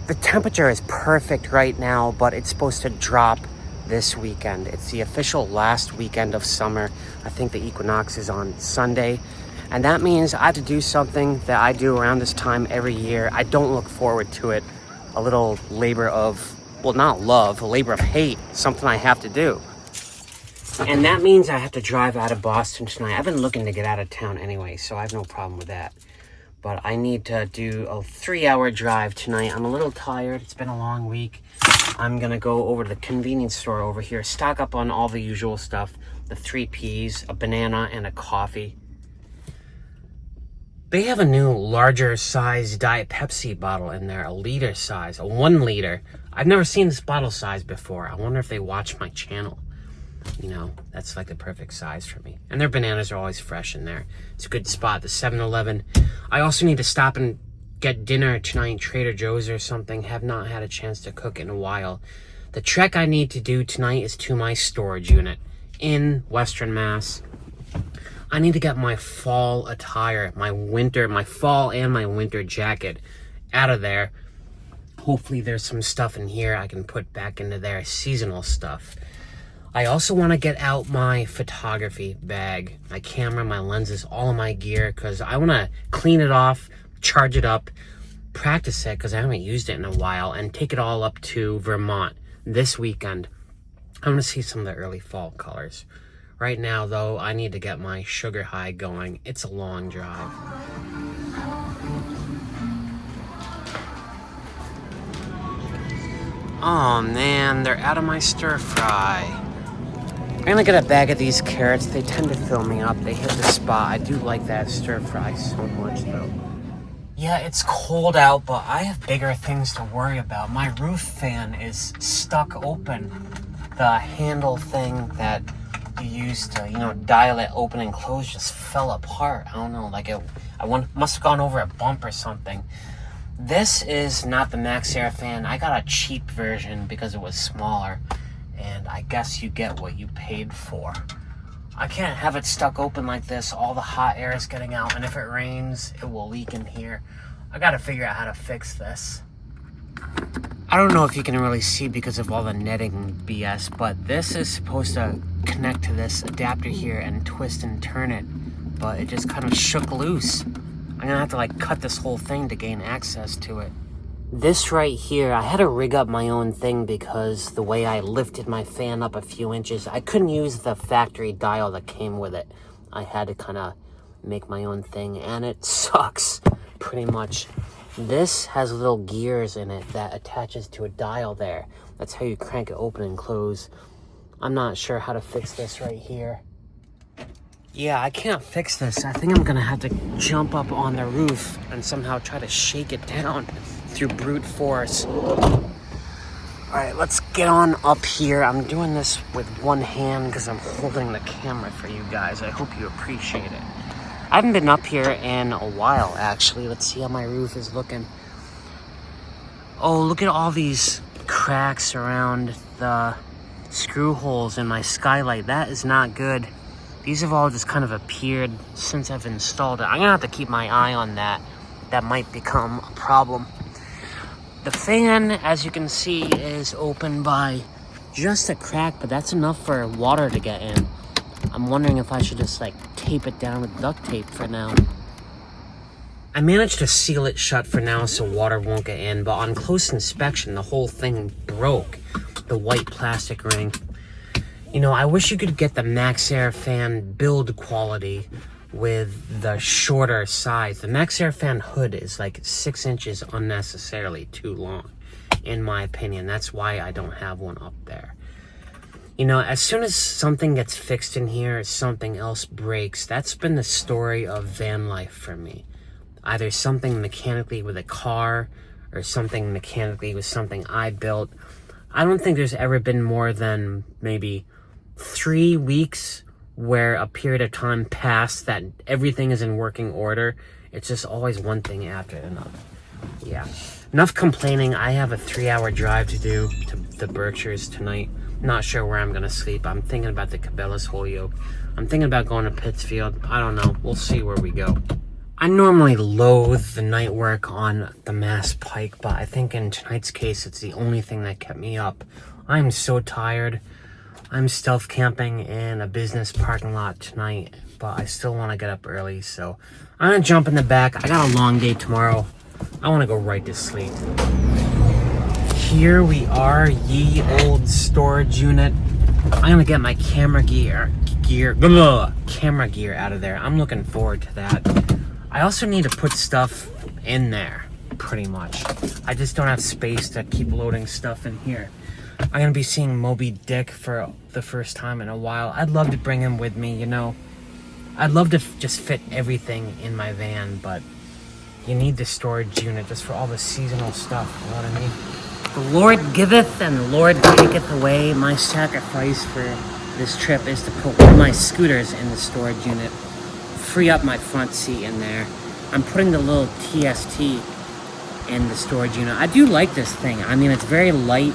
The temperature is perfect right now, but it's supposed to drop this weekend. It's the official last weekend of summer. I think the equinox is on Sunday. And that means I have to do something that I do around this time every year. I don't look forward to it. A little labor of, well, not love, a labor of hate. Something I have to do. And that means I have to drive out of Boston tonight. I've been looking to get out of town anyway, so I have no problem with that. But I need to do a 3-hour drive tonight. I'm a little tired. It's been a long week. I'm going to go over to the convenience store over here, stock up on all the usual stuff. The 3 Ps, a banana, and a coffee. They have a new larger size Diet Pepsi bottle in there, a liter size, a 1 liter. I've never seen this bottle size before. I wonder if they watch my channel. You know, that's like the perfect size for me. And their bananas are always fresh in there. It's a good spot, the 7-Eleven. I also need to stop and get dinner tonight, Trader Joe's or something. Have not had a chance to cook in a while. The trek I need to do tonight is to my storage unit in Western Mass. I need to get my fall attire, my fall and my winter jacket out of there. Hopefully there's some stuff in here I can put back into their seasonal stuff. I also want to get out my photography bag, my camera, my lenses, all of my gear, because I want to clean it off, charge it up, practice it, because I haven't used it in a while, and take it all up to Vermont this weekend. I want to see some of the early fall colors. Right now, though, I need to get my sugar high going. It's a long drive. Oh man, they're out of my stir fry. I'm gonna get a bag of these carrots. They tend to fill me up. They hit the spot. I do like that stir fry so much though. Yeah, it's cold out, but I have bigger things to worry about. My roof fan is stuck open. The handle thing that you use to, you know, dial it open and close just fell apart. I don't know, like must have gone over a bump or something. This is not the Max Air fan. I got a cheap version because it was smaller. And I guess you get what you paid for. I can't have it stuck open like this. All the hot air is getting out, and if it rains, it will leak in here. I gotta figure out how to fix this. I don't know if you can really see because of all the netting BS, but this is supposed to connect to this adapter here and twist and turn it, but it just kind of shook loose. I'm gonna have to like cut this whole thing to gain access to it. This right here, I had to rig up my own thing because the way I lifted my fan up a few inches, I couldn't use the factory dial that came with it. I had to kind of make my own thing, and it sucks pretty much. This has little gears in it that attaches to a dial there. That's how you crank it open and close. I'm not sure how to fix this right here. Yeah, I can't fix this. I think I'm gonna have to jump up on the roof and somehow try to shake it down through brute force. Alright, let's get on up here. I'm doing this with one hand because I'm holding the camera for you guys. I hope you appreciate it. I haven't been up here in a while, actually. Let's see how my roof is looking. Oh, look at all these cracks around the screw holes in my skylight. That is not good. These have all just kind of appeared since I've installed it. I'm gonna have to keep my eye on that. That might become a problem. The fan, as you can see, is open by just a crack, but that's enough for water to get in. I'm wondering if I should just like tape it down with duct tape for now. I managed to seal it shut for now so water won't get in, but on close inspection, the whole thing broke. The white plastic ring. You know, I wish you could get the Max Air fan build quality with the shorter size. The Max Air fan hood is like 6 inches unnecessarily too long, in my opinion. That's why I don't have one up there. You know, as soon as something gets fixed in here, something else breaks. That's been the story of Vanlife for me. Either something mechanically with a car or something mechanically with something I built. I don't think there's ever been more than maybe 3 weeks where a period of time passed that everything is in working order. It's just always one thing after another. Yeah. Enough complaining. I have a 3-hour drive to do to the Berkshires tonight. Not sure where I'm gonna sleep. I'm thinking about the Cabela's Holyoke. I'm thinking about going to Pittsfield. I don't know. We'll see where we go. I normally loathe the night work on the Mass Pike, but I think in tonight's case, it's the only thing that kept me up. I'm so tired. I'm stealth camping in a business parking lot tonight, but I still want to get up early, so I'm gonna jump in the back. I got a long day tomorrow. I want to go right to sleep. Here we are, ye old storage unit. I'm gonna get my camera gear out of there. I'm looking forward to that. I also need to put stuff in there, pretty much. I just don't have space to keep loading stuff in here. I'm gonna be seeing Moby Dick for the first time in a while. I'd love to bring him with me, you know. I'd love to just fit everything in my van, but you need the storage unit just for all the seasonal stuff, you know what I mean? The Lord giveth and the Lord taketh away. My sacrifice for this trip is to put one of my scooters in the storage unit, free up my front seat in there. I'm putting the little TST in the storage unit. I do like this thing. I mean, it's very light.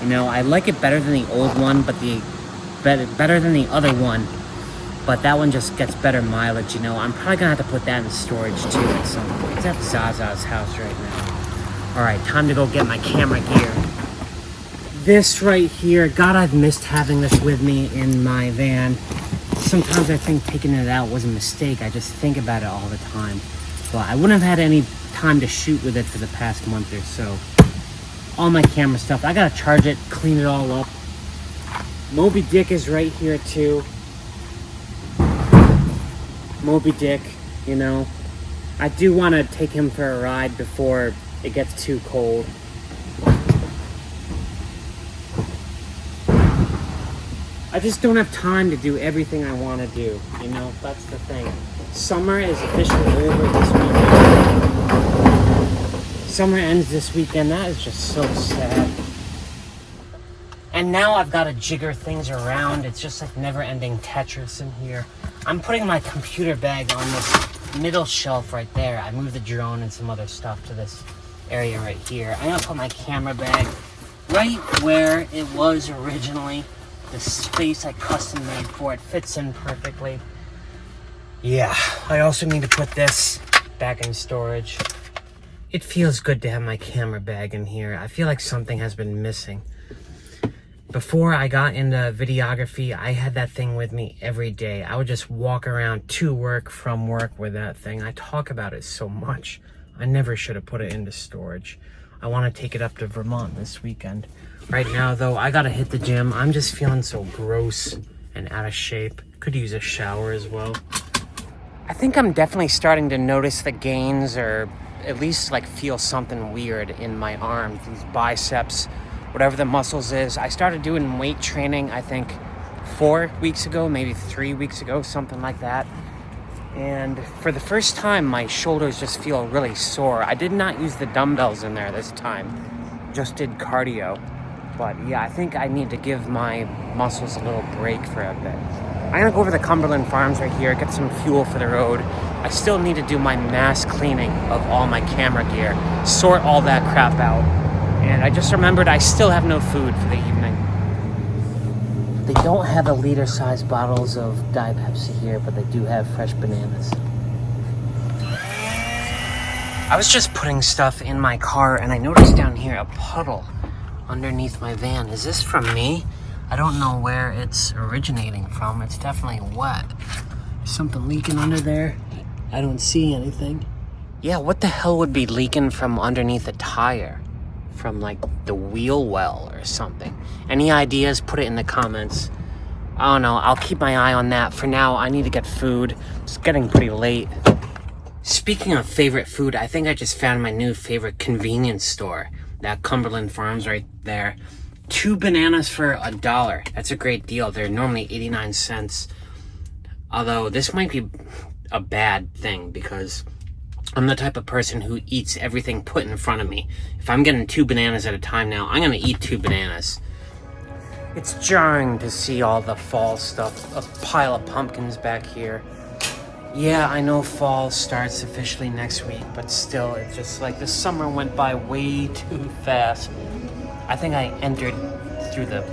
You know, I like it better than the old one, but better than the other one. But that one just gets better mileage, you know. I'm probably gonna have to put that in storage too at some point. It's at Zaza's house right now. All right, time to go get my camera gear. This right here, God, I've missed having this with me in my van. Sometimes I think taking it out was a mistake. I just think about it all the time. But I wouldn't have had any time to shoot with it for the past month or so. All my camera stuff, I gotta charge it, clean it all up. Moby Dick is right here too. Moby Dick, you know. I do want to take him for a ride before it gets too cold. I just don't have time to do everything I want to do, you know, that's the thing. Summer is officially over this weekend. Summer ends this weekend, that is just so sad. And now I've got to jigger things around. It's just like never-ending Tetris in here. I'm putting my computer bag on this middle shelf right there. I moved the drone and some other stuff to this area right here. I'm gonna put my camera bag right where it was originally. The space I custom made for it fits in perfectly. Yeah, I also need to put this back in storage. It feels good to have my camera bag in here. I feel like something has been missing. Before I got into videography, I had that thing with me every day. I would just walk around to work, from work with that thing. I talk about it so much. I never should have put it into storage. I want to take it up to Vermont this weekend. Right now, though, I gotta hit the gym. I'm just feeling so gross and out of shape. Could use a shower as well. I think I'm definitely starting to notice the gains, or at least like feel something weird in my arms, these biceps, whatever the muscles is. I started doing weight training, I think 4 weeks ago, maybe 3 weeks ago, something like that. And for the first time, my shoulders just feel really sore. I did not use the dumbbells in there this time, just did cardio. But yeah, I think I need to give my muscles a little break for a bit. I'm gonna go over to Cumberland Farms right here, get some fuel for the road. I still need to do my mass cleaning of all my camera gear, sort all that crap out. And I just remembered I still have no food for the evening. They don't have the liter-sized bottles of Diet Pepsi here, but they do have fresh bananas. I was just putting stuff in my car and I noticed down here a puddle underneath my van. Is this from me? I don't know where it's originating from. It's definitely wet. Is something leaking under there? I don't see anything. Yeah, what the hell would be leaking from underneath a tire? From like the wheel well or something. Any ideas? Put it in the comments. I don't know. I'll keep my eye on that. For now, I need to get food. It's getting pretty late. Speaking of favorite food, I think I just found my new favorite convenience store. That Cumberland Farms right there. 2 bananas for $1. That's a great deal. They're normally 89 cents. Although this might be a bad thing because I'm the type of person who eats everything put in front of me. If I'm getting 2 bananas at a time now, I'm gonna eat 2 bananas. It's jarring to see all the fall stuff. A pile of pumpkins back here. Yeah, I know fall starts officially next week, but still, it's just like the summer went by way too fast. I think I entered through the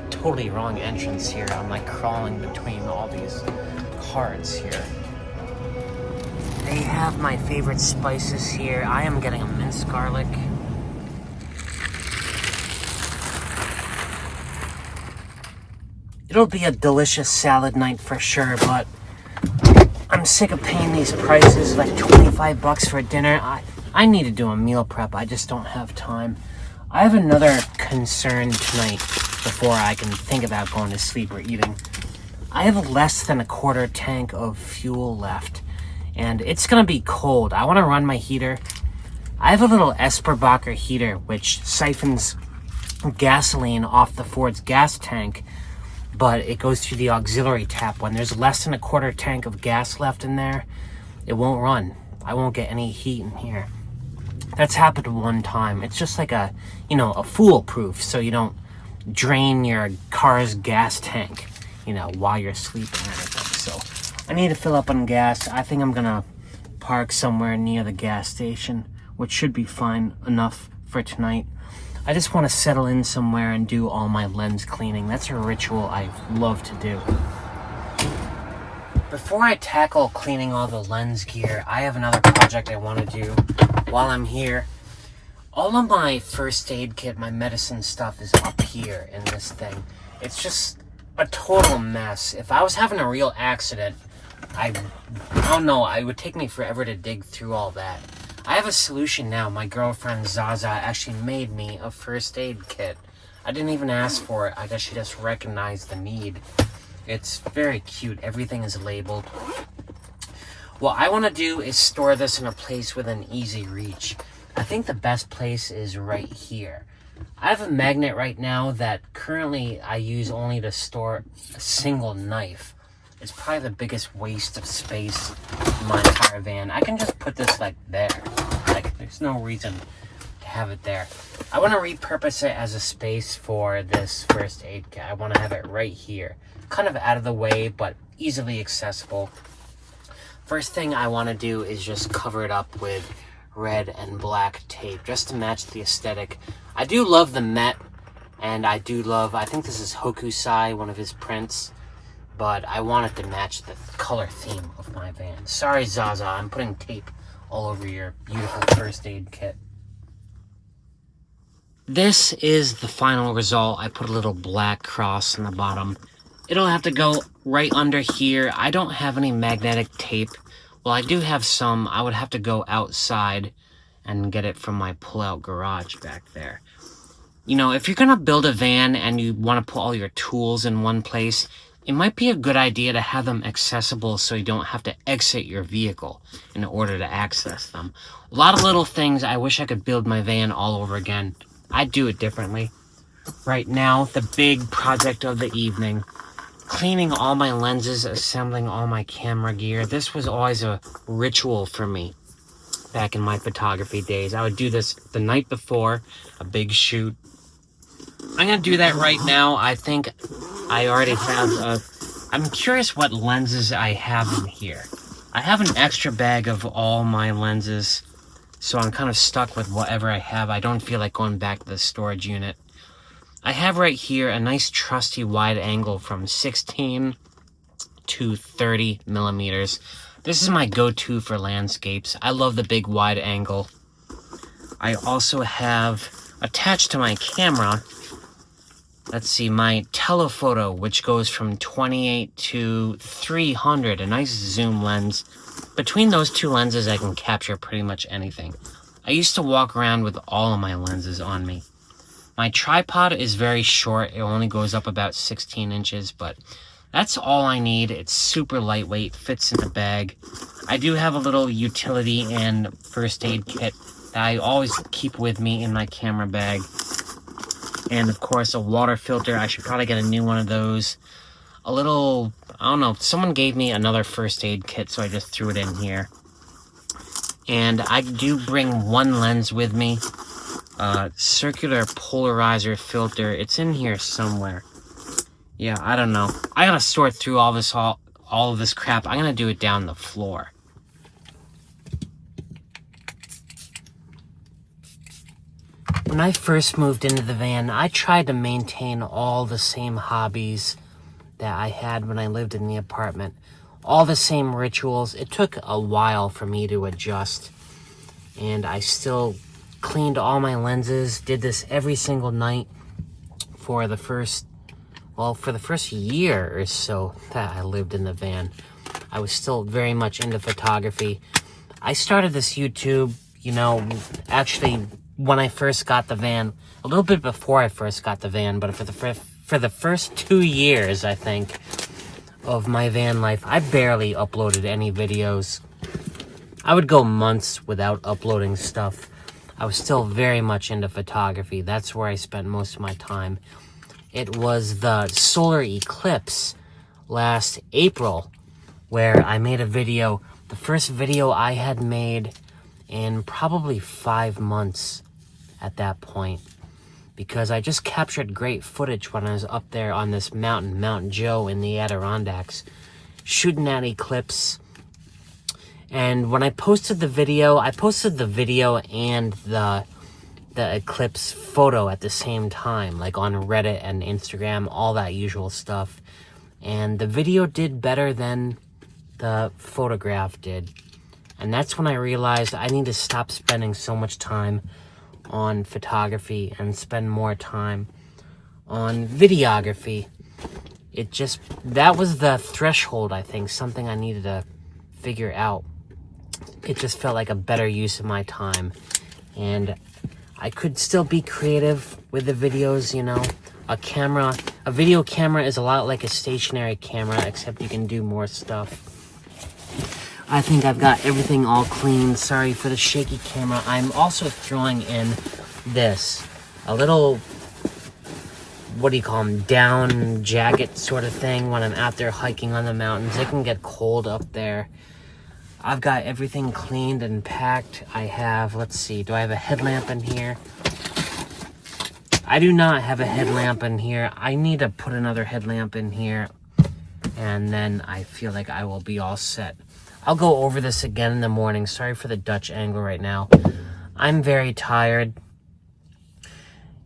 totally wrong entrance here. I'm like crawling between all these carts here. They have my favorite spices here. I am getting a minced garlic. It'll be a delicious salad night for sure, but I'm sick of paying these prices, like 25 bucks for dinner. I need to do a meal prep. I just don't have time. I have another concern tonight before I can think about going to sleep or eating. I have less than a quarter tank of fuel left, and it's gonna be cold. I wanna run my heater. I have a little Esperbacher heater, which siphons gasoline off the Ford's gas tank, but it goes through the auxiliary tap. When there's less than a quarter tank of gas left in there, it won't run. I won't get any heat in here. That's happened one time. It's just like a foolproof, so you don't drain your car's gas tank, while you're sleeping or anything. So I need to fill up on gas. I think I'm gonna park somewhere near the gas station, which should be fine enough for tonight. I just want to settle in somewhere and do all my lens cleaning. That's a ritual I love to do. Before I tackle cleaning all the lens gear, I have another project I want to do while I'm here. All of my first aid kit, my medicine stuff is up here in this thing. It's just a total mess. If I was having a real accident, I don't know, it would take me forever to dig through all that. I have a solution now. My girlfriend Zaza actually made me a first aid kit. I didn't even ask for it. I guess she just recognized the need. It's very cute. Everything is labeled. What I want to do is store this in a place within easy reach. I think the best place is right here. I have a magnet right now that currently I use only to store a single knife. It's probably the biggest waste of space in my entire van. I can just put this like there. Like there's no reason to have it there. I want to repurpose it as a space for this first aid kit. I want to have it right here. Kind of out of the way, but easily accessible. First thing I want to do is just cover it up with red and black tape just to match the aesthetic. I do love the Met, and I think this is Hokusai, one of his prints. But I want it to match the color theme of my van. Sorry, Zaza, I'm putting tape all over your beautiful first aid kit. This is the final result. I put a little black cross in the bottom. It'll have to go right under here. I don't have any magnetic tape. Well, I do have some. I would have to go outside and get it from my pull-out garage back there. If you're gonna build a van and you want to put all your tools in one place, it might be a good idea to have them accessible so you don't have to exit your vehicle in order to access them. A lot of little things I wish I could build my van all over again. I'd do it differently. Right now, the big project of the evening, cleaning all my lenses, assembling all my camera gear. This was always a ritual for me back in my photography days. I would do this the night before a big shoot. I'm going to do that right now. I think I already have I'm curious what lenses I have in here. I have an extra bag of all my lenses, so I'm kind of stuck with whatever I have. I don't feel like going back to the storage unit. I have right here a nice trusty wide angle from 16 to 30 millimeters. This is my go-to for landscapes. I love the big wide angle. I also have attached to my camera, let's see, my telephoto, which goes from 28 to 300, a nice zoom lens. Between those two lenses, I can capture pretty much anything. I used to walk around with all of my lenses on me. My tripod is very short. It only goes up about 16 inches, but that's all I need. It's super lightweight, fits in the bag. I do have a little utility and first aid kit that I always keep with me in my camera bag. And of course, a water filter. I should probably get a new one of those. A little, I don't know, someone gave me another first aid kit, so I just threw it in here. And I do bring one lens with me. Circular polarizer filter. It's in here somewhere. Yeah, I don't know. I gotta sort through all of this crap. I'm gonna do it down the floor. When I first moved into the van, I tried to maintain all the same hobbies that I had when I lived in the apartment. all the same rituals. It took a while for me to adjust, and I still cleaned all my lenses, did this every single night for the first year or so that I lived in the van. I was still very much into photography. I started this YouTube, actually when I first got the van, a little bit before I first got the van, but for the first 2 years, I think, of my van life, I barely uploaded any videos. I would go months without uploading stuff. I was still very much into photography. That's where I spent most of my time. It was the solar eclipse last April where I made a video, the first video I had made in probably 5 months at that point, because I just captured great footage when I was up there on this mountain, Mount Joe in the Adirondacks, shooting that eclipse. And when I posted the video and the eclipse photo at the same time, like on Reddit and Instagram, all that usual stuff. And the video did better than the photograph did. And that's when I realized I need to stop spending so much time on photography and spend more time on videography. That was the threshold, I think, something I needed to figure out. It just felt like a better use of my time. And I could still be creative with the videos, A video camera is a lot like a stationary camera, except you can do more stuff. I think I've got everything all clean. Sorry for the shaky camera. I'm also throwing in this, a little, what do you call them, down jacket sort of thing when I'm out there hiking on the mountains. It can get cold up there. I've got everything cleaned and packed. I have, let's see, do I have a headlamp in here? I do not have a headlamp in here. I need to put another headlamp in here, and then I feel like I will be all set. I'll go over this again in the morning. Sorry for the Dutch angle right now. I'm very tired.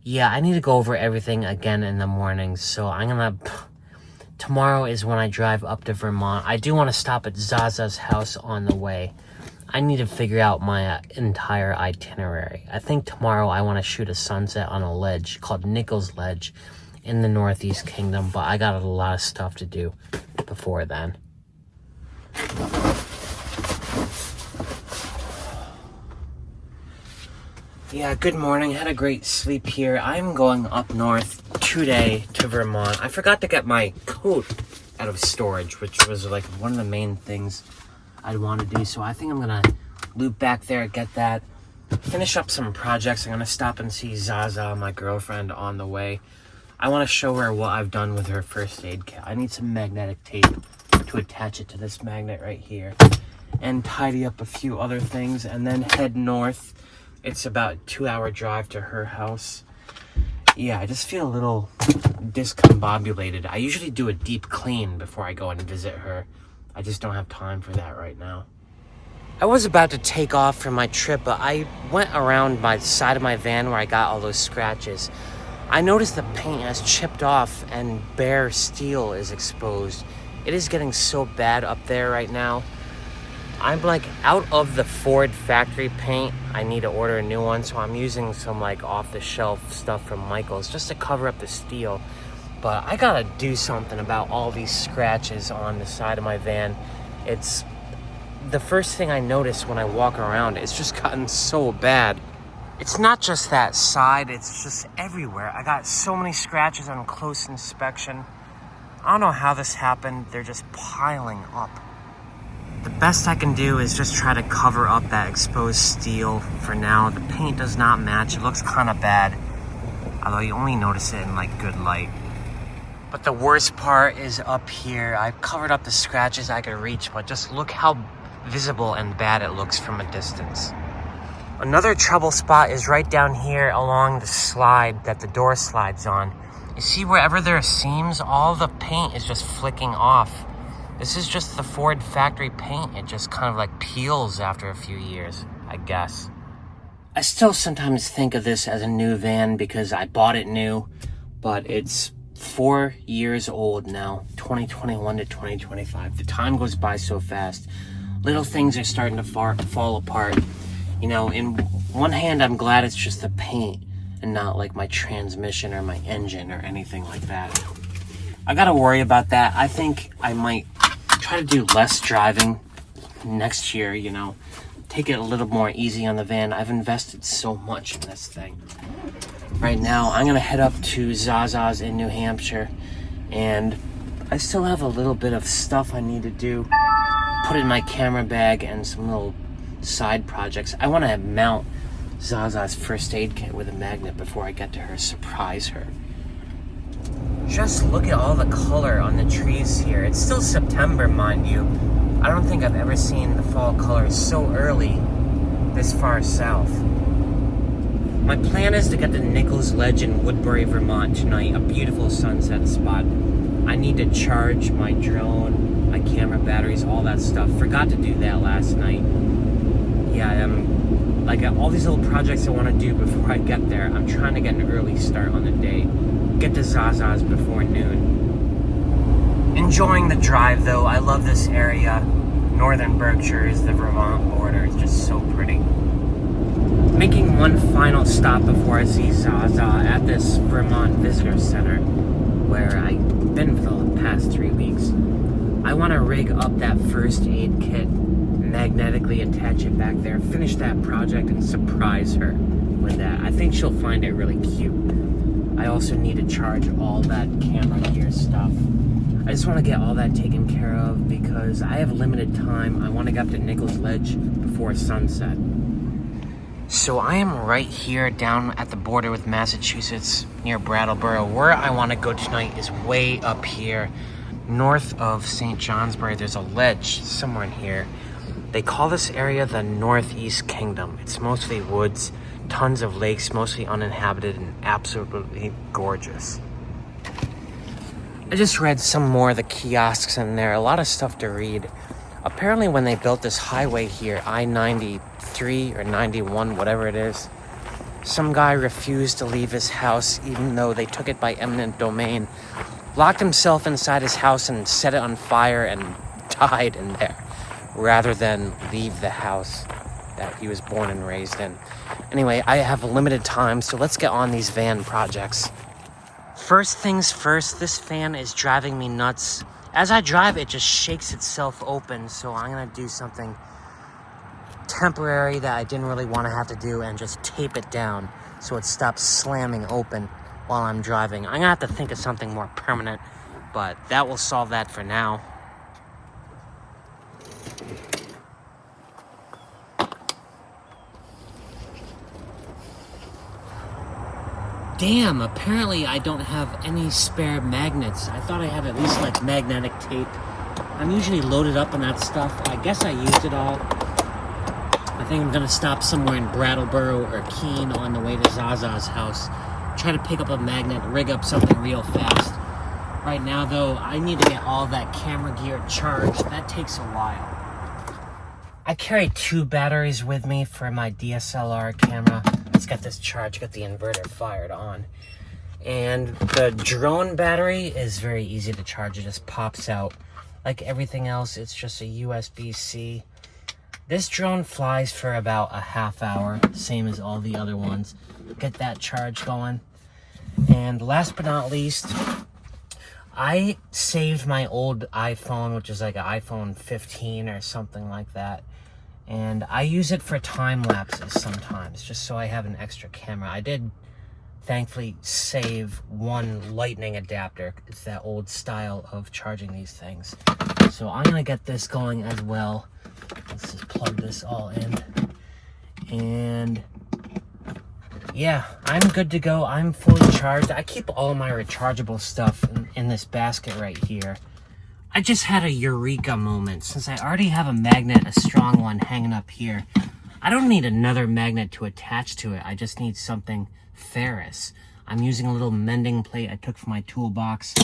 Yeah, I need to go over everything again in the morning, so tomorrow is when I drive up to Vermont. I do want to stop at Zaza's house on the way. I need to figure out my entire itinerary. I think tomorrow I want to shoot a sunset on a ledge called Nichols Ledge in the Northeast Kingdom, but I got a lot of stuff to do before then. Yeah, good morning. Had a great sleep here. I'm going up north today to Vermont. I forgot to get my coat out of storage, which was like one of the main things I'd want to do. So I think I'm going to loop back there, get that, finish up some projects. I'm going to stop and see Zaza, my girlfriend, on the way. I want to show her what I've done with her first aid kit. I need some magnetic tape to attach it to this magnet right here and tidy up a few other things and then head north. It's about a 2-hour drive to her house. Yeah, I just feel a little discombobulated. I usually do a deep clean before I go and visit her. I just don't have time for that right now. I was about to take off for my trip, but I went around my side of my van where I got all those scratches. I noticed the paint has chipped off and bare steel is exposed. It is getting so bad up there right now. I'm like out of the Ford factory paint. I need to order a new one, so I'm using some like off-the-shelf stuff from Michael's just to cover up the steel. But I gotta do something about all these scratches on the side of my van. It's the first thing I notice when I walk around. It's just gotten so bad. It's not just that side, it's just everywhere. I got so many scratches on close inspection. I don't know how this happened. They're just piling up. The best I can do is just try to cover up that exposed steel for now. The paint does not match. It looks kind of bad, although you only notice it in like good light. But the worst part is up here. I've covered up the scratches I could reach, but just look how visible and bad it looks from a distance. Another trouble spot is right down here along the slide that the door slides on. You see, wherever there are seams, all the paint is just flicking off. This is just the Ford factory paint. It just kind of like peels after a few years, I guess. I still sometimes think of this as a new van because I bought it new, but it's 4 years old now, 2021 to 2025. The time goes by so fast. Little things are starting to fall apart. You know, in one hand, I'm glad it's just the paint and not like my transmission or my engine or anything like that. I gotta worry about that. I think I might try to do less driving next year, you know. Take it a little more easy on the van. I've invested so much in this thing. Right now, I'm gonna head up to Zaza's in New Hampshire, and I still have a little bit of stuff I need to do. Put in my camera bag and some little side projects. I want to mount Zaza's first aid kit with a magnet before I get to her, surprise her. Just look at all the color on the trees here. It's still September, mind you. I don't think I've ever seen the fall colors so early this far south. My plan is to get to Nichols Ledge in Woodbury, Vermont tonight, a beautiful sunset spot. I need to charge my drone, my camera batteries, all that stuff. Forgot to do that last night. Yeah, like all these little projects I want to do before I get there. I'm trying to get an early start on the day. Get to Zaza's before noon. Enjoying the drive though. I love this area. Northern Berkshire is the Vermont border. It's just so pretty. Making one final stop before I see Zaza at this Vermont Visitor Center where I've been for the past 3 weeks. I want to rig up that first aid kit, magnetically attach it back there, finish that project, and surprise her with that. I think she'll find it really cute. I also need to charge all that camera gear stuff. I just want to get all that taken care of because I have limited time. I want to get up to Nichols Ledge before sunset. So I am right here down at the border with Massachusetts near Brattleboro. Where I want to go tonight is way up here north of St. Johnsbury. There's a ledge somewhere in here. They call this area the Northeast Kingdom. It's mostly woods, tons of lakes, mostly uninhabited, and absolutely gorgeous. I just read some more of the kiosks in there, a lot of stuff to read. Apparently when they built this highway here, I-93 or 91, whatever it is, some guy refused to leave his house even though they took it by eminent domain, locked himself inside his house and set it on fire and died in there, rather than leave the house that he was born and raised in. Anyway, I have a limited time, so let's get on these van projects. First things first, this fan is driving me nuts. As I drive, it just shakes itself open, so I'm gonna do something temporary that I didn't really want to have to do and just tape it down so it stops slamming open while I'm driving. I'm gonna have to think of something more permanent, but that will solve that for now. Damn, apparently I don't have any spare magnets. I thought I had at least like magnetic tape. I'm usually loaded up on that stuff. I guess I used it all. I think I'm gonna stop somewhere in Brattleboro or Keene on the way to Zaza's house. Try to pick up a magnet, rig up something real fast. Right now though, I need to get all that camera gear charged. That takes a while. I carry 2 batteries with me for my DSLR camera. Let's get this charged, get the inverter fired on. And the drone battery is very easy to charge. It just pops out. Like everything else, it's just a USB-C. This drone flies for about a half hour, same as all the other ones. Get that charge going. And last but not least, I saved my old iPhone, which is like an iPhone 15 or something like that. And I use it for time lapses sometimes, just so I have an extra camera. I did thankfully save one lightning adapter. It's that old style of charging these things. So I'm gonna get this going as well. Let's just plug this all in. And yeah, I'm good to go. I'm fully charged. I keep all my rechargeable stuff in this basket right here. I just had a eureka moment. Since I already have a magnet, a strong one, hanging up here, I don't need another magnet to attach to it. I just need something ferrous. I'm using a little mending plate I took from my toolbox.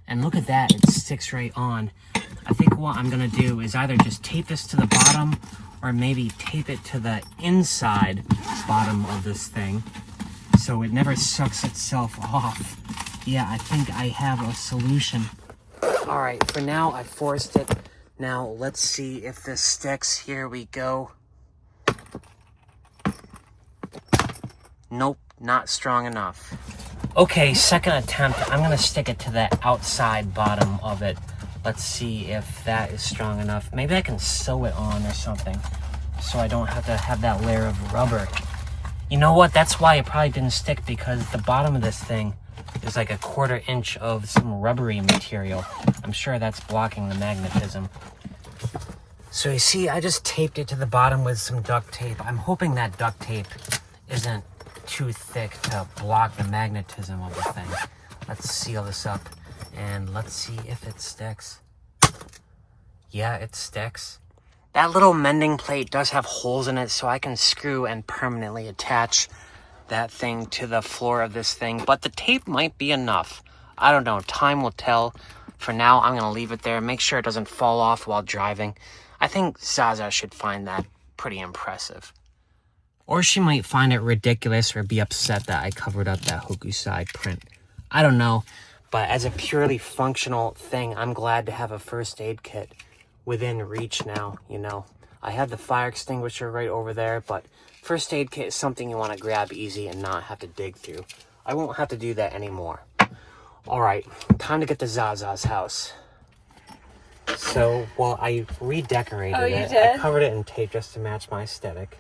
And look at that, it sticks right on. I think what I'm gonna do is either just tape this to the bottom or maybe tape it to the inside bottom of this thing so it never sucks itself off. Yeah, I think I have a solution. All right, for now, I forced it. Now, let's see if this sticks. Here we go. Nope, not strong enough. Okay, second attempt. I'm gonna stick it to the outside bottom of it. Let's see if that is strong enough. Maybe I can sew it on or something so I don't have to have that layer of rubber. You know what? That's why it probably didn't stick, because the bottom of this thing is like a 1/4 inch of some rubbery material. I'm sure that's blocking the magnetism. So you see, I just taped it to the bottom with some duct tape. I'm hoping that duct tape isn't too thick to block the magnetism of the thing. Let's seal this up and let's see if it sticks. Yeah, it sticks. That little mending plate does have holes in it, so I can screw and permanently attach that thing to the floor of this thing, but the tape might be enough. I don't know, time will tell. For now, I'm gonna leave it there, make sure it doesn't fall off while driving. I think Zaza should find that pretty impressive. Or she might find it ridiculous or be upset that I covered up that Hokusai print. I don't know, but as a purely functional thing, I'm glad to have a first aid kit within reach now, you know. I have the fire extinguisher right over there, but first aid kit is something you want to grab easy and not have to dig through. I won't have to do that anymore. All right, time to get to Zaza's house. So, well, I redecorated it. Did? I covered it in tape just to match my aesthetic.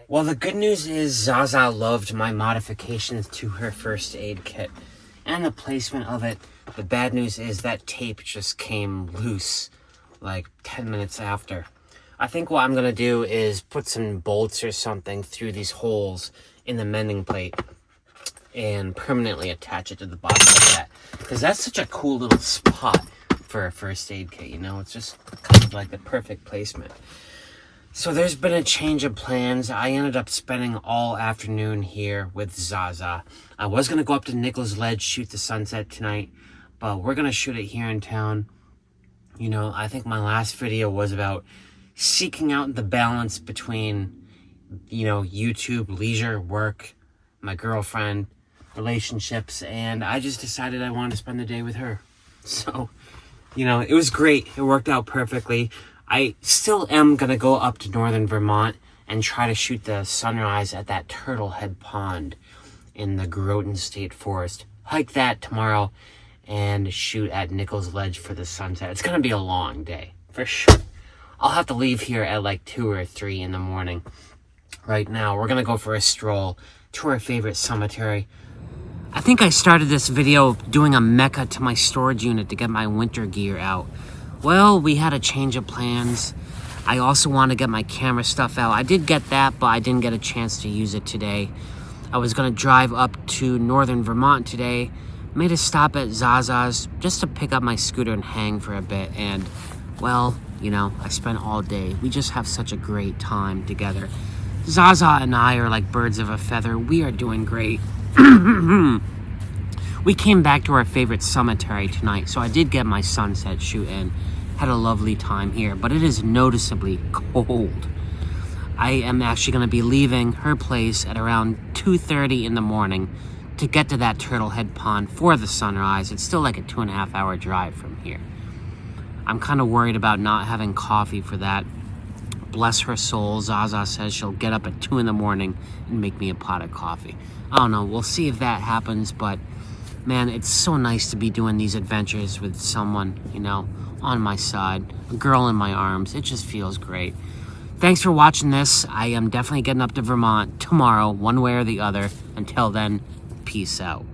Well, the good news is Zaza loved my modifications to her first aid kit and the placement of it. The bad news is that tape just came loose like 10 minutes after. I think what I'm going to do is put some bolts or something through these holes in the mending plate and permanently attach it to the bottom of that. Because that's such a cool little spot for a first aid kit, you know? It's just kind of like the perfect placement. So there's been a change of plans. I ended up spending all afternoon here with Zaza. I was going to go up to Nichols Ledge, shoot the sunset tonight, but we're going to shoot it here in town. You know, I think my last video was about seeking out the balance between, you know, YouTube, leisure, work, my girlfriend, relationships, and I just decided I wanted to spend the day with her. So, you know, it was great. It worked out perfectly. I still am going to go up to northern Vermont and try to shoot the sunrise at that Turtlehead Pond in the Groton State Forest. Hike that tomorrow and shoot at Nichols Ledge for the sunset. It's going to be a long day, for sure. I'll have to leave here at like 2 or 3 in the morning. Right now, we're going to go for a stroll to our favorite cemetery. I think I started this video doing a mecha to my storage unit to get my winter gear out. Well, we had a change of plans. I also want to get my camera stuff out. I did get that, but I didn't get a chance to use it today. I was going to drive up to northern Vermont today. Made a stop at Zaza's just to pick up my scooter and hang for a bit. And, well, you know, I spent all day. We just have such a great time together. Zaza and I are like birds of a feather. We are doing great. We came back to our favorite cemetery tonight, so I did get my sunset shoot in. Had a lovely time here, but it is noticeably cold. I am actually going to be leaving her place at around 2:30 in the morning to get to that Turtlehead Pond for the sunrise. It's still like a 2.5 hour drive from here. I'm kind of worried about not having coffee for that. Bless her soul, Zaza says she'll get up at 2 in the morning and make me a pot of coffee. I don't know, we'll see if that happens, but man, it's so nice to be doing these adventures with someone, you know, on my side, a girl in my arms. It just feels great. Thanks for watching this. I am definitely getting up to Vermont tomorrow, one way or the other. Until then, peace out.